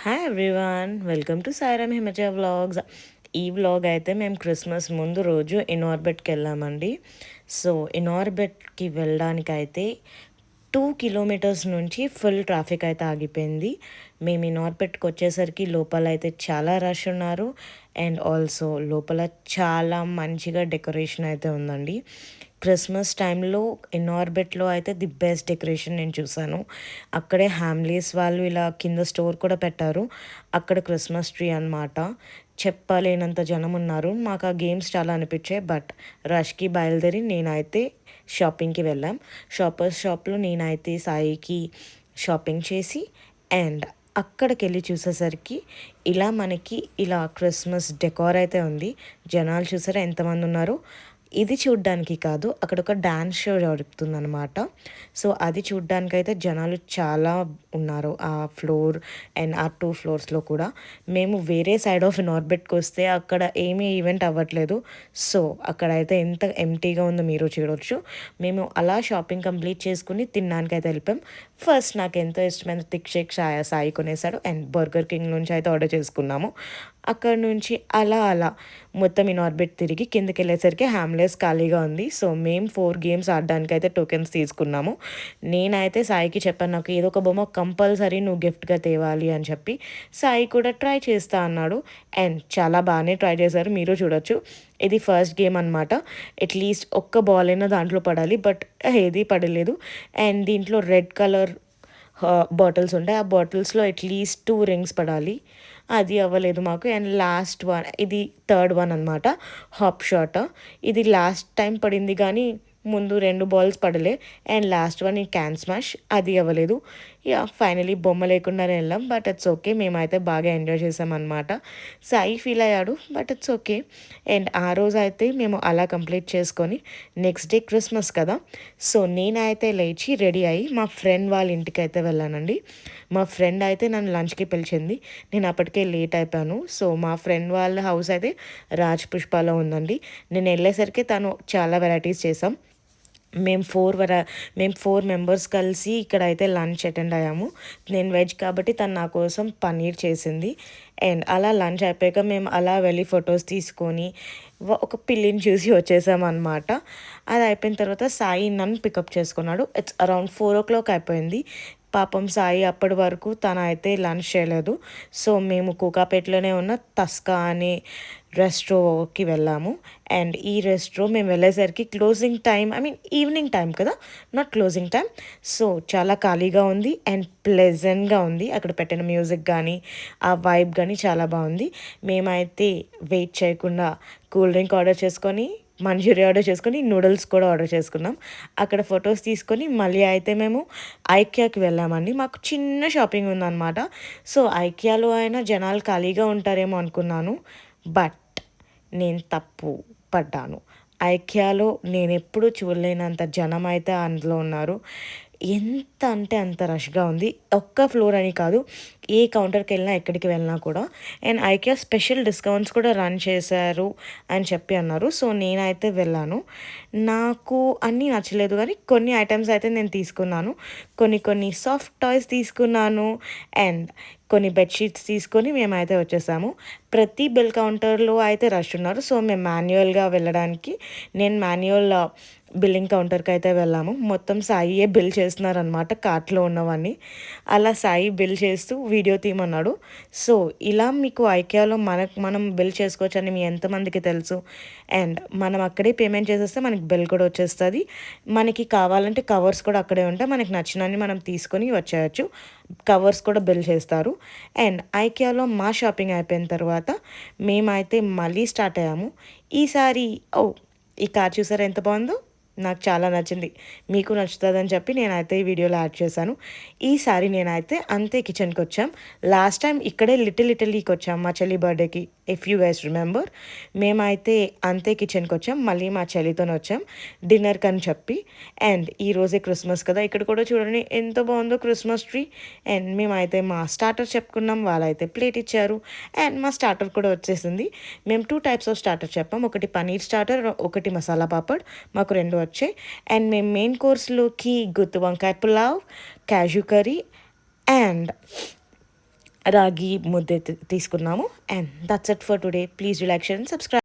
Hi everyone, welcome to Sairam Himaja vlogs. ఈ vlog అయితే మేము క్రిస్మస్ ముందు రోజు ఇనార్బిట్కి వెళ్ళామండి. సో ఇనార్బిట్కి వెళ్ళడానికి అయితే 2 కిలోమీటర్స్ నుంచి ఫుల్ ట్రాఫిక్ అయితే ఆగిపోయింది. మేము ఇనార్బిట్కి వచ్చేసరికి లోపల అయితే చాలా రష్ ఉన్నారు. అండ్ ఆల్సో లోపల చాలా మంచిగా డెకరేషన్ అయితే ఉందండి. క్రిస్మస్ టైంలో ఇనార్బిట్లో అయితే ది బెస్ట్ డెకరేషన్ నేను చూసాను. అక్కడే హ్యామ్లీస్ వాళ్ళు ఇలా కింద స్టోర్ కూడా పెట్టారు. అక్కడ క్రిస్మస్ ట్రీ అనమాట. చెప్పలేనంత జనం ఉన్నారు. మాకు ఆ గేమ్స్ చాలా అనిపించాయి. బట్ రష్కి బయలుదేరి నేనైతే షాపింగ్కి వెళ్ళాం. షాప్లో నేనైతే సాయికి షాపింగ్ చేసి అండ్ అక్కడికి వెళ్ళి చూసేసరికి మనకి ఇలా క్రిస్మస్ డెకార్ అయితే ఉంది. జనాలు చూసారా ఎంతమంది ఉన్నారు. ఇది చూడ్డానికి కాదు, అక్కడ ఒక డ్యాన్స్ షో జరుగుతుందనమాట. సో అది చూడ్డానికైతే జనాలు చాలా ఉన్నారు ఆ ఫ్లోర్ అండ్ ఆ 2 ఫ్లోర్స్లో కూడా. మేము వేరే సైడ్ ఆఫ్ ఇనార్బిట్కి వస్తే అక్కడ ఏమీ ఈవెంట్ అవ్వట్లేదు. సో అక్కడైతే ఎంత ఎంటీగా ఉందో మీరు చూడవచ్చు. మేము అలా షాపింగ్ కంప్లీట్ చేసుకుని తినడానికైతే వెళ్ళిపోయాం. ఫస్ట్ నాకు ఎంతో ఇష్టమైన థిక్ షేక్ సాయి కొనేసాడు అండ్ బర్గర్ కింగ్ నుంచి అయితే ఆర్డర్ చేసుకున్నాము. అక్కడ నుంచి అలా మొత్తం ఇనార్బిట్ తిరిగి కిందకి వెళ్ళేసరికి హ్యామ్లెస్ ఖాళీగా ఉంది. సో మేము 4 గేమ్స్ ఆడడానికి అయితే టోకెన్స్ తీసుకున్నాము. నేనైతే సాయికి చెప్పాను, నాకు ఏదో ఒక బొమ్మ కంపల్సరీ నువ్వు గిఫ్ట్గా తేవాలి అని చెప్పి. సాయి కూడా ట్రై చేస్తా అన్నాడు అండ్ చాలా బాగానే ట్రై చేశారు. మీరు చూడొచ్చు. ఇది ఫస్ట్ గేమ్ అనమాట. అట్లీస్ట్ ఒక్క బాల్ అయినా దాంట్లో పడాలి, బట్ ఏది పడలేదు. అండ్ దీంట్లో రెడ్ కలర్ బాటిల్స్ ఉంటాయి. ఆ బాటిల్స్లో అట్లీస్ట్ 2 రింగ్స్ పడాలి. అది అవ్వలేదు మాకు. అండ్ లాస్ట్ వన్, ఇది థర్డ్ వన్ అనమాట, హాప్ షాట్. ఇది లాస్ట్ టైం పడింది కానీ ముందు 2 బాల్స్ పడలే. అండ్ లాస్ట్ వన్ ఈ క్యాన్ స్మాష్, అది అవ్వలేదు. ఫైనలీ బొమ్మ లేకుండానే వెళ్ళాం. బట్ ఇట్స్ ఓకే, మేమైతే బాగా ఎంజాయ్ చేసామన్నమాట. సాయి ఫీల్ అయ్యాడు, బట్ ఇట్స్ ఓకే. అండ్ ఆ రోజు అయితే మేము అలా కంప్లీట్ చేసుకొని నెక్స్ట్ డే క్రిస్మస్ కదా. సో నేనైతే లేచి రెడీ అయ్యి మా ఫ్రెండ్ వాళ్ళ ఇంటికి అయితే వెళ్ళానండి. మా ఫ్రెండ్ అయితే నన్ను లంచ్కి పిలిచింది. నేను అప్పటికే లేట్ అయిపోయాను. సో మా ఫ్రెండ్ వాళ్ళ హౌస్ అయితే రాజ్ పుష్పలో ఉందండి. నేను వెళ్ళేసరికి తను చాలా వెరైటీస్ చేసాం. మేము 4 మెంబర్స్ కలిసి ఇక్కడైతే లంచ్ అటెండ్ అయ్యాము. నేను వెజ్ కాబట్టి తను నా కోసం పన్నీర్ చేసింది. అండ్ అలా లంచ్ అయిపోయాక మేము అలా వెళ్ళి ఫొటోస్ తీసుకొని ఒక పిల్లిని చూసి వచ్చేసామన్నమాట. అది అయిపోయిన తర్వాత సాయి నన్ను పికప్ చేసుకున్నాడు. ఇట్స్ అరౌండ్ 4 o'clock అయిపోయింది. పాపం సాయి అప్పటి వరకు తన అయితే లంచ్ చేయలేదు. సో మేము కూకాపేటలోనే ఉన్న తస్కా అనే రెస్ట్రోకి వెళ్ళాము. అండ్ ఈ రెస్ట్రో మేము వెళ్ళేసరికి క్లోజింగ్ టైం, ఈవినింగ్ టైం కదా, నాట్ క్లోజింగ్ టైం. సో చాలా ఖాళీగా ఉంది అండ్ ప్లెజెంట్గా ఉంది. అక్కడ పెట్టిన మ్యూజిక్ కానీ ఆ వైబ్ కానీ చాలా బాగుంది. మేమైతే వెయిట్ చేయకుండా కూల్ డ్రింక్ ఆర్డర్ చేసుకొని, మంచూరియా ఆర్డర్ చేసుకొని, నూడిల్స్ కూడా ఆర్డర్ చేసుకున్నాం. అక్కడ ఫొటోస్ తీసుకొని మళ్ళీ అయితే మేము ఐకియాకి వెళ్ళామండి. మాకు చిన్న షాపింగ్ ఉందన్నమాట. సో ఐకియాలో అయినా జనాలు ఖాళీగా ఉంటారేమో అనుకున్నాను, బట్ నేను తప్పు పడ్డాను. ఐకియాలో నేను ఎప్పుడూ చూడలేనంత జనం అయితే అందులో ఉన్నారు. ఎంత అంటే అంత రష్గా ఉంది. ఒక్క ఫ్లోర్ అని కాదు, ఏ కౌంటర్కి వెళ్ళినా ఎక్కడికి వెళ్ళినా కూడా. అండ్ ఐకియా స్పెషల్ డిస్కౌంట్స్ కూడా రన్ చేశారు అని చెప్పి అన్నారు. సో నేనైతే వెళ్ళాను. నాకు అన్నీ నచ్చలేదు కానీ కొన్ని ఐటమ్స్ అయితే నేను తీసుకున్నాను. కొన్ని సాఫ్ట్ టాయ్స్ తీసుకున్నాను అండ్ కొన్ని బెడ్షీట్స్ తీసుకొని మేమైతే వచ్చేసాము. ప్రతి బిల్ కౌంటర్లో అయితే రష్ ఉన్నారు. సో మేము మాన్యువల్గా వెళ్ళడానికి నేను మాన్యువల్ బిల్లింగ్ కౌంటర్కి అయితే వెళ్ళాము. మొత్తం సాయియే బిల్ చేస్తున్నారనమాట కార్ట్లో ఉన్నవన్నీ. అలా సాయి బిల్ చేస్తూ వీడియో తీయమన్నాడు. సో ఇలా మీకు ఐకియాలో మనం బిల్ చేసుకోవచ్చు అని మీ ఎంతమందికి తెలుసు. అండ్ మనం అక్కడే పేమెంట్ చేసేస్తే మనకి బిల్ కూడా వచ్చేస్తుంది. మనకి కావాలంటే కవర్స్ కూడా అక్కడే ఉంటాయి. మనకి నచ్చినన్ని మనం తీసుకొని వచ్చేయచ్చు. కవర్స్ కూడా బిల్ చేస్తారు. అండ్ ఐకియాలో మా షాపింగ్ అయిపోయిన తర్వాత మేమైతే మళ్ళీ స్టార్ట్ అయ్యాము. ఈసారి ఈ కార్ చూసారా ఎంత బాగుందో, నాకు చాలా నచ్చింది. మీకు నచ్చుతుందని చెప్పి నేనైతే ఈ వీడియోలో యాడ్ చేశాను. ఈసారి నేనైతే అంతే కిచెన్కి వచ్చాం. లాస్ట్ టైం ఇక్కడే లిటిల్ ఇటలీకి వచ్చాం మా చెల్లి బర్త్డేకి, ఇఫ్ యూ గైస్ రిమెంబర్. మేమైతే అంతే కిచెన్కి వచ్చాం, మళ్ళీ మా చెల్లితోనే వచ్చాం డిన్నర్కి అని చెప్పి. అండ్ ఈరోజే క్రిస్మస్ కదా, ఇక్కడ కూడా చూడండి ఎంత బాగుందో క్రిస్మస్ ట్రీ. అండ్ మేమైతే మా స్టార్టర్ చెప్పుకున్నాం, వాళ్ళైతే ప్లేట్ ఇచ్చారు అండ్ మా స్టార్టర్ కూడా వచ్చేసింది. మేము 2 types ఆఫ్ స్టార్టర్ చెప్పాం, ఒకటి పనీర్ స్టార్టర్, ఒకటి మసాలా పాపడ్. మాకు 2 వచ్చాయి. అండ్ మేము మెయిన్ కోర్స్లోకి గుత్తి వంకాయ పులావ్, క్యాజు కర్రీ అండ్ రాగి ముద్ద తీసుకున్నాము. And that's it for today. Please do like, share and subscribe.